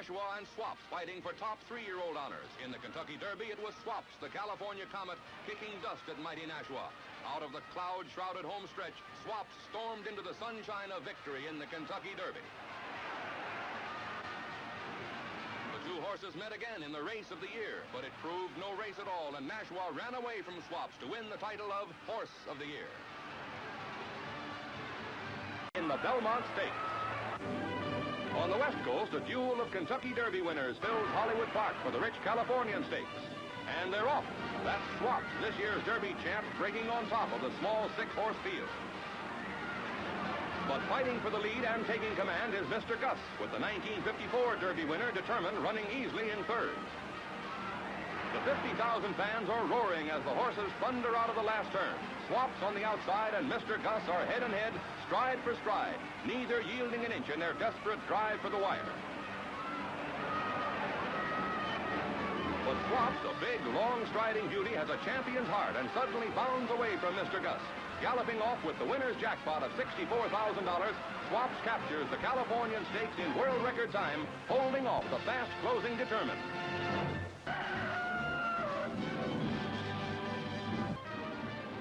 Nashua and Swaps fighting for top three-year-old honors. In the Kentucky Derby, it was Swaps, the California Comet, kicking dust at mighty Nashua. Out of the cloud-shrouded home stretch, Swaps stormed into the sunshine of victory in the Kentucky Derby. The two horses met again in the race of the year, but it proved no race at all, and Nashua ran away from Swaps to win the title of Horse of the Year. In the Belmont Stakes. On the West Coast, a duel of Kentucky Derby winners fills Hollywood Park for the rich Californian Stakes. And they're off. That's Swaps, this year's Derby champ, breaking on top of the small six-horse field. But fighting for the lead and taking command is Mr. Gus, with the 1954 Derby winner determined, running easily in third. The 50,000 fans are roaring as the horses thunder out of the last turn. Swaps on the outside and Mr. Gus are head and head, stride for stride, neither yielding an inch in their desperate drive for the wire. But Swaps, a big, long-striding beauty, has a champion's heart and suddenly bounds away from Mr. Gus. Galloping off with the winner's jackpot of $64,000, Swaps captures the Californian Stakes in world record time, holding off the fast-closing Determined.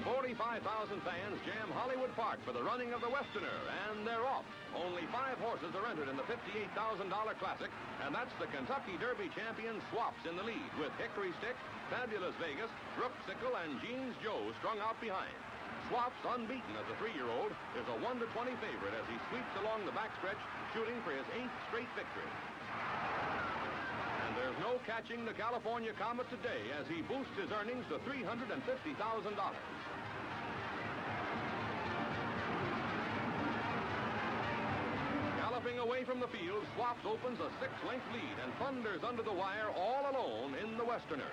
45,000 fans jam Hollywood Park for the running of the Westerner, and they're off. Only 5 horses are entered in the $58,000 Classic, and that's the Kentucky Derby champion Swaps in the lead, with Hickory Stick, Fabulous Vegas, Brooksicle, and Jeans Joe strung out behind. Swaps, unbeaten as a 3-year-old, is a 1-to-20 favorite as he sweeps along the backstretch, shooting for his 8th straight victory. And there's no catching the California Comet today as he boosts his earnings to $350,000. Galloping away from the field, Swaps opens a 6-length lead and thunders under the wire all alone in the Westerner.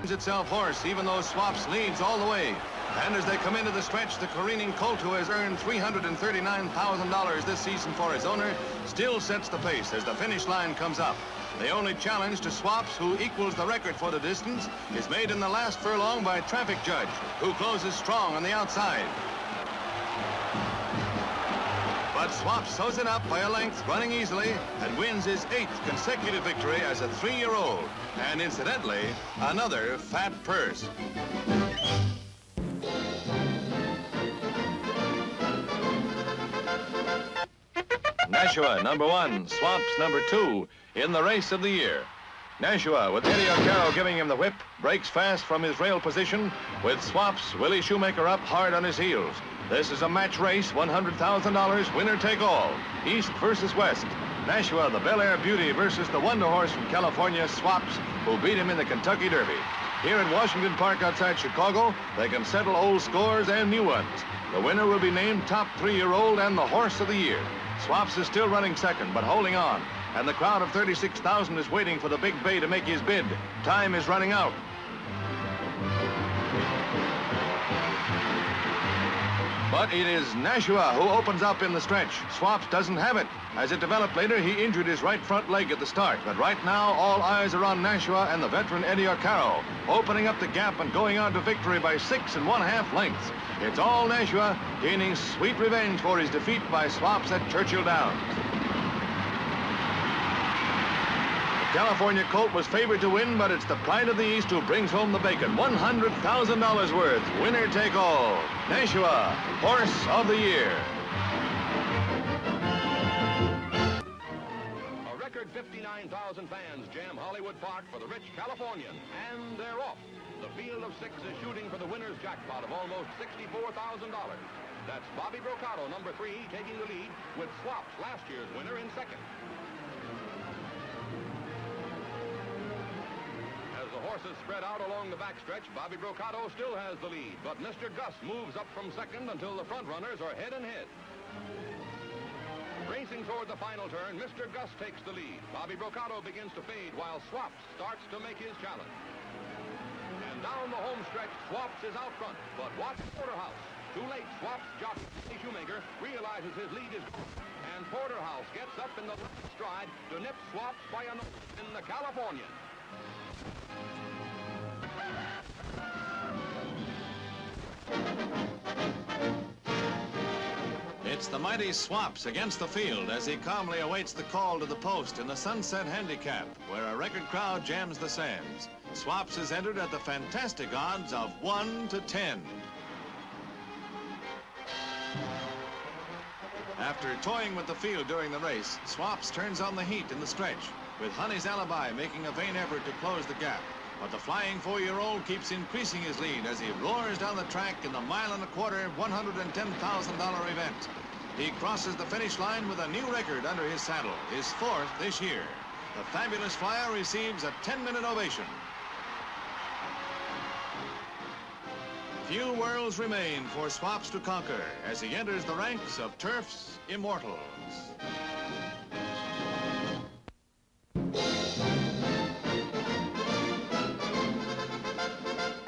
Itself horse, even though Swaps leads all the way. And as they come into the stretch, the careening colt, who has earned $339,000 this season for his owner, still sets the pace as the finish line comes up. The only challenge to Swaps, who equals the record for the distance, is made in the last furlong by Traffic Judge, who closes strong on the outside. But Swaps sews it up by a length, running easily, and wins his 8th consecutive victory as a 3-year-old. And incidentally, another fat purse. Nashua, number 1, Swaps, number 2, in the race of the year. Nashua, with Eddie O'Carroll giving him the whip, breaks fast from his rail position, with Swaps, Willie Shoemaker up hard on his heels. This is a match race, $100,000, winner take all. East versus West. Nashua, the Bel Air Beauty, versus the Wonder Horse from California, Swaps, who beat him in the Kentucky Derby. Here at Washington Park outside Chicago, they can settle old scores and new ones. The winner will be named top 3-year-old and the Horse of the Year. Swaps is still running second, but holding on. And the crowd of 36,000 is waiting for the big bay to make his bid. Time is running out. But it is Nashua who opens up in the stretch. Swaps doesn't have it. As it developed later, he injured his right front leg at the start. But right now, all eyes are on Nashua and the veteran Eddie O'Carroll, opening up the gap and going on to victory by 6 1/2 lengths. It's all Nashua, gaining sweet revenge for his defeat by Swaps at Churchill Downs. California Colt was favored to win, but it's the Pride of the East who brings home the bacon. $100,000 worth. Winner take all. Nashua, Horse of the Year. A record 59,000 fans jam Hollywood Park for the rich Californian, and they're off. The field of 6 is shooting for the winner's jackpot of almost $64,000. That's Bobby Brocato, number 3, taking the lead, with Swaps, last year's winner, in second. As the horses spread out along the backstretch, Bobby Brocato still has the lead, but Mr. Gus moves up from second until the front runners are head and head. Racing toward the final turn, Mr. Gus takes the lead. Bobby Brocato begins to fade while Swaps starts to make his challenge. And down the home stretch, Swaps is out front, but watch Porterhouse. Too late, Swaps jockey Shoemaker realizes his lead is gone, and Porterhouse gets up in the left stride to nip Swaps by a nose in the Californian. It's the mighty Swaps against the field as he calmly awaits the call to the post in the Sunset Handicap, where a record crowd jams the sands. Swaps is entered at the fantastic odds of 1 to 10. After toying with the field during the race, Swaps turns on the heat in the stretch, with Honey's Alibi making a vain effort to close the gap. But the flying 4-year-old keeps increasing his lead as he roars down the track in the mile-and-a-quarter, $110,000 event. He crosses the finish line with a new record under his saddle, his 4th this year. The fabulous flyer receives a 10-minute ovation. Few worlds remain for Swaps to conquer as he enters the ranks of Turf's immortals.